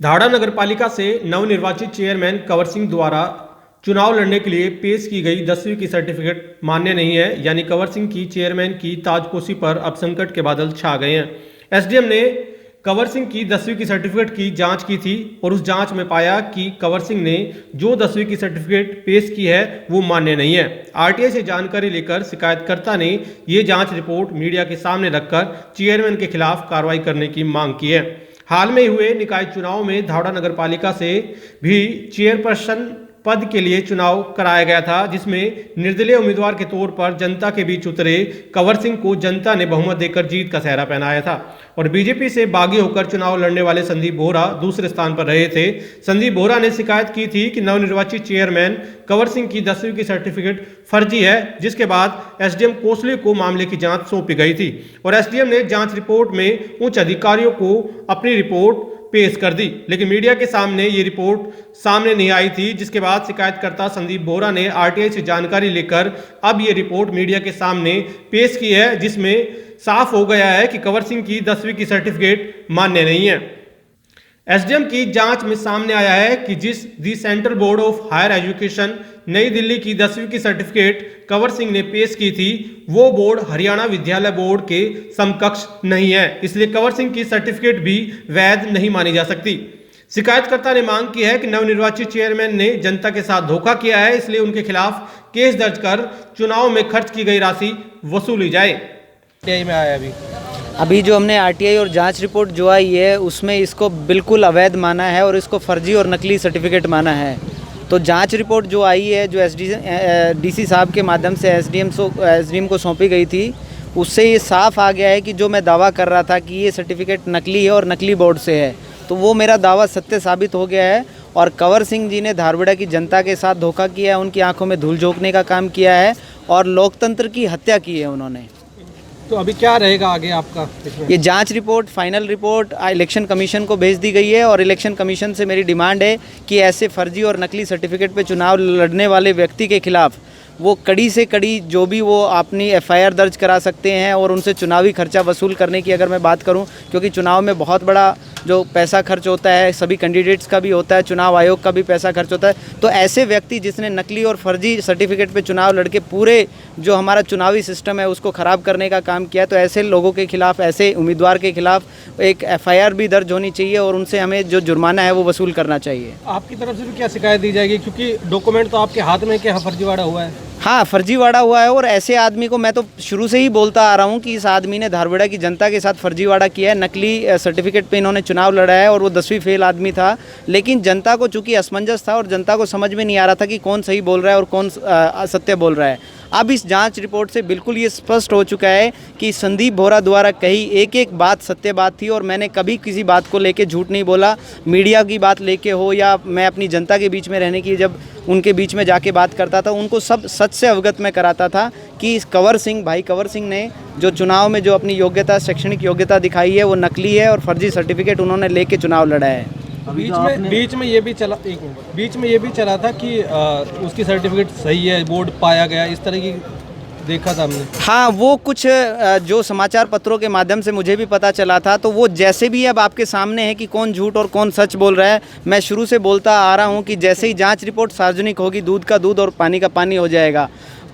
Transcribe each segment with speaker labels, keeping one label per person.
Speaker 1: धाड़ा नगरपालिका से नवनिर्वाचित चेयरमैन कंवर सिंह द्वारा चुनाव लड़ने के लिए पेश की गई 10वीं की सर्टिफिकेट मान्य नहीं है। यानी कंवर सिंह की चेयरमैन की ताजपोशी पर अब संकट के बादल छा गए हैं। एसडीएम ने कंवर सिंह की 10वीं की सर्टिफिकेट की जांच की थी और उस जांच में पाया कि कंवर सिंह ने जो 10वीं की सर्टिफिकेट पेश की है वो मान्य नहीं है। आरटीआई से जानकारी लेकर शिकायतकर्ता ने ये जांच रिपोर्ट मीडिया के सामने रखकर चेयरमैन के खिलाफ कार्रवाई करने की मांग की है। हाल में हुए निकाय चुनाव में धाड़ा नगरपालिका से भी चेयरपर्सन पद के लिए चुनाव कराया गया था, जिसमें निर्दलीय उम्मीदवार के तौर पर जनता के बीच उतरे कंवर सिंह को जनता ने बहुमत देकर जीत का सेहरा पहनाया था और बीजेपी से बागी होकर चुनाव लड़ने वाले संदीप बोहरा दूसरे स्थान पर रहे थे। संदीप बोहरा ने शिकायत की थी कि नवनिर्वाचित चेयरमैन कंवर सिंह की 10वीं की सर्टिफिकेट फर्जी है, जिसके बाद एसडीएम कोसली को मामले की जांच सौंपी गई थी और एसडीएम ने जांच रिपोर्ट में उच्च अधिकारियों को अपनी रिपोर्ट पेश कर दी, लेकिन मीडिया के सामने ये रिपोर्ट सामने नहीं आई थी, जिसके बाद शिकायतकर्ता संदीप बोहरा ने आरटीआई से जानकारी लेकर अब ये रिपोर्ट मीडिया के सामने पेश की है, जिसमें साफ हो गया है कि कंवर सिंह की 10वीं की सर्टिफिकेट मान्य नहीं है। एसडीएम की जांच में सामने आया है कि जिस the central board of higher education New Delhi की 10वीं की सर्टिफिकेट कंवर सिंह ने पेश की थी, वो बोर्ड हरियाणा विद्यालय बोर्ड के समकक्ष नहीं है, इसलिए कंवर सिंह की सर्टिफिकेट भी वैध नहीं मानी जा सकती। शिकायतकर्ता ने मांग की है कि नवनिर्वाचित चेयरमैन ने जनता के साथ धोखा किया है, इसलिए उनके खिलाफ केस दर्ज कर चुनाव में खर्च की गई राशि वसूली जाए।
Speaker 2: में आया अभी जो हमने आरटीआई और जांच रिपोर्ट जो आई है उसमें इसको बिल्कुल अवैध माना है और इसको फर्जी और नकली सर्टिफिकेट माना है। तो जांच रिपोर्ट जो आई है, जो डीसी साहब के माध्यम से एसडीएम को सौंपी गई थी, उससे ये साफ आ गया है कि जो मैं दावा कर रहा था कि ये सर्टिफिकेट नकली है और नकली बोर्ड से है, तो वो मेरा दावा सत्य साबित हो गया है। और कंवर सिंह जी ने धारवाड़ा की जनता के साथ धोखा किया है, उनकी आंखों में धूल झोंकने का काम किया है और लोकतंत्र की हत्या की है उन्होंने।
Speaker 1: तो अभी क्या रहेगा आगे आपका?
Speaker 2: ये जांच report, final report election commission को भेज दी गई है और इलेक्शन कमीशन से मेरी डिमांड है कि ऐसे फर्जी और नकली सर्टिफिकेट पे चुनाव लड़ने वाले व्यक्ति के खिलाफ वो कड़ी से कड़ी जो भी वो अपनी एफआईआर दर्ज करा सकते हैं और उनसे चुनावी खर्चा वसूल करने की अगर मैं बात करूं, क्योंकि चुनाव में बहुत बड़ा जो पैसा खर्च होता है, सभी कैंडिडेट्स का भी होता है, चुनाव आयोग का भी पैसा खर्च होता है, तो ऐसे व्यक्ति जिसने नकली और फर्जी सर्टिफिकेट पे चुनाव लड़के पूरे जो हमारा चुनावी सिस्टम है उसको ख़राब करने का काम किया, तो ऐसे लोगों के खिलाफ, ऐसे उम्मीदवार के खिलाफ एक एफआईआर भी दर्ज होनी चाहिए और उनसे हमें जो जुर्माना है वो वसूल करना चाहिए।
Speaker 1: आपकी तरफ से भी क्या शिकायत दी जाएगी, क्योंकि डॉक्यूमेंट तो आपके हाथ में क्या फर्जीवाड़ा हुआ है?
Speaker 2: हाँ, फर्जीवाड़ा हुआ है और ऐसे आदमी को मैं तो शुरू से ही बोलता आ रहा हूँ कि इस आदमी ने धारवाड़ा की जनता के साथ फर्जीवाड़ा किया है, नकली सर्टिफिकेट पे इन्होंने चुनाव लड़ा है और वो 10वीं फेल आदमी था, लेकिन जनता को चूंकि असमंजस था और जनता को समझ में नहीं आ रहा था कि कौन सही बोल रहा है और कौन असत्य बोल रहा है। अब इस जांच रिपोर्ट से बिल्कुल ये स्पष्ट हो चुका है कि संदीप बोहरा द्वारा कही एक एक बात सत्य बात थी और मैंने कभी किसी बात को लेके झूठ नहीं बोला। मीडिया की बात लेके हो या मैं अपनी जनता के बीच में रहने की जब उनके बीच में जाके बात करता था, उनको सब सच से अवगत में कराता था कि इस कंवर सिंह ने जो चुनाव में जो अपनी योग्यता, शैक्षणिक योग्यता दिखाई है वो नकली है और फर्जी सर्टिफिकेट उन्होंने लेके चुनाव लड़ा है।
Speaker 1: बीच में ये भी चला था कि उसकी सर्टिफिकेट सही है, बोर्ड पाया गया, इस तरह की देखा था हमने।
Speaker 2: हाँ, वो कुछ जो समाचार पत्रों के माध्यम से मुझे भी पता चला था, तो वो जैसे भी अब आपके सामने है कि कौन झूठ और कौन सच बोल रहा है। मैं शुरू से बोलता आ रहा हूँ कि जैसे ही जांच रिपोर्ट सार्वजनिक होगी, दूध का दूध और पानी का पानी हो जाएगा।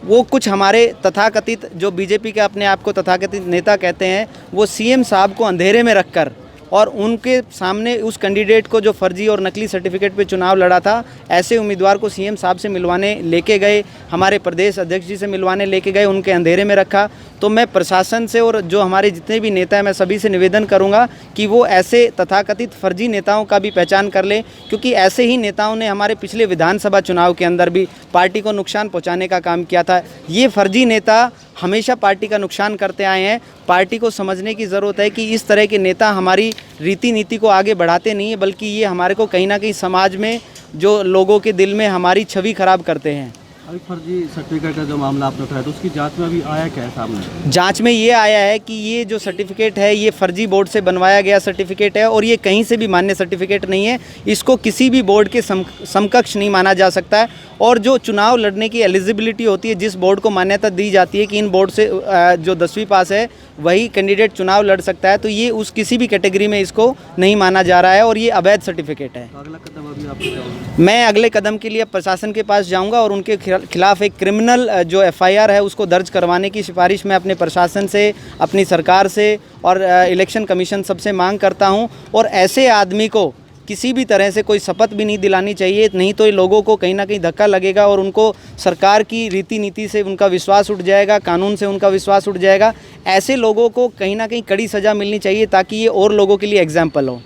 Speaker 2: वो कुछ हमारे तथाकथित जो बीजेपी के अपने आप को तथाकथित नेता कहते हैं, वो सीएम साहब को अंधेरे में रखकर और उनके सामने उस कैंडिडेट को जो फर्जी और नकली सर्टिफिकेट पे चुनाव लड़ा था, ऐसे उम्मीदवार को सीएम साहब से मिलवाने लेके गए, हमारे प्रदेश अध्यक्ष जी से मिलवाने लेके गए, उनके अंधेरे में रखा। तो मैं प्रशासन से और जो हमारे जितने भी नेता हैं, मैं सभी से निवेदन करूंगा कि वो ऐसे तथाकथित फर्जी नेताओं का भी पहचान कर लें, क्योंकि ऐसे ही नेताओं ने हमारे पिछले विधानसभा चुनाव के अंदर भी पार्टी को नुकसान पहुँचाने का काम किया था। ये फर्जी नेता हमेशा पार्टी का नुकसान करते आए हैं। पार्टी को समझने की ज़रूरत है कि इस तरह के नेता हमारी रीति नीति को आगे बढ़ाते नहीं है, बल्कि ये हमारे को कहीं ना कहीं समाज में जो लोगों के दिल में हमारी छवि खराब करते हैं।
Speaker 3: अभी फर्जी सर्टिफिकेट का जो मामला आपने उठाया तो उसकी जांच में अभी आया क्या है सामने?
Speaker 2: जांच में ये आया है कि ये जो सर्टिफिकेट है ये फर्जी बोर्ड से बनवाया गया सर्टिफिकेट है और ये कहीं से भी मान्य सर्टिफिकेट नहीं है। इसको किसी भी बोर्ड के समकक्ष नहीं माना जा सकता है और जो चुनाव लड़ने की एलिजिबिलिटी होती है, जिस बोर्ड को मान्यता दी जाती है कि इन बोर्ड से जो 10वीं पास है वही कैंडिडेट चुनाव लड़ सकता है। तो ये उस किसी भी कैटेगरी में इसको नहीं माना जा रहा है और ये अवैध सर्टिफिकेट है।
Speaker 3: तो अगला कदम अभी आपको क्या होगा?
Speaker 2: मैं अगले कदम के लिए प्रशासन के पास जाऊंगा और उनके खिलाफ एक क्रिमिनल जो एफआईआर है उसको दर्ज करवाने की सिफारिश मैं अपने प्रशासन से, अपनी सरकार से और इलेक्शन कमीशन सबसे मांग करता हूं। और ऐसे आदमी को किसी भी तरह से कोई शपथ भी नहीं दिलानी चाहिए, नहीं तो ये लोगों को कहीं ना कहीं धक्का लगेगा और उनको सरकार की रीति नीति से उनका विश्वास उठ जाएगा, कानून से उनका विश्वास उठ जाएगा। ऐसे लोगों को कहीं ना कहीं कड़ी सज़ा मिलनी चाहिए ताकि ये और लोगों के लिए एग्जाम्पल हो।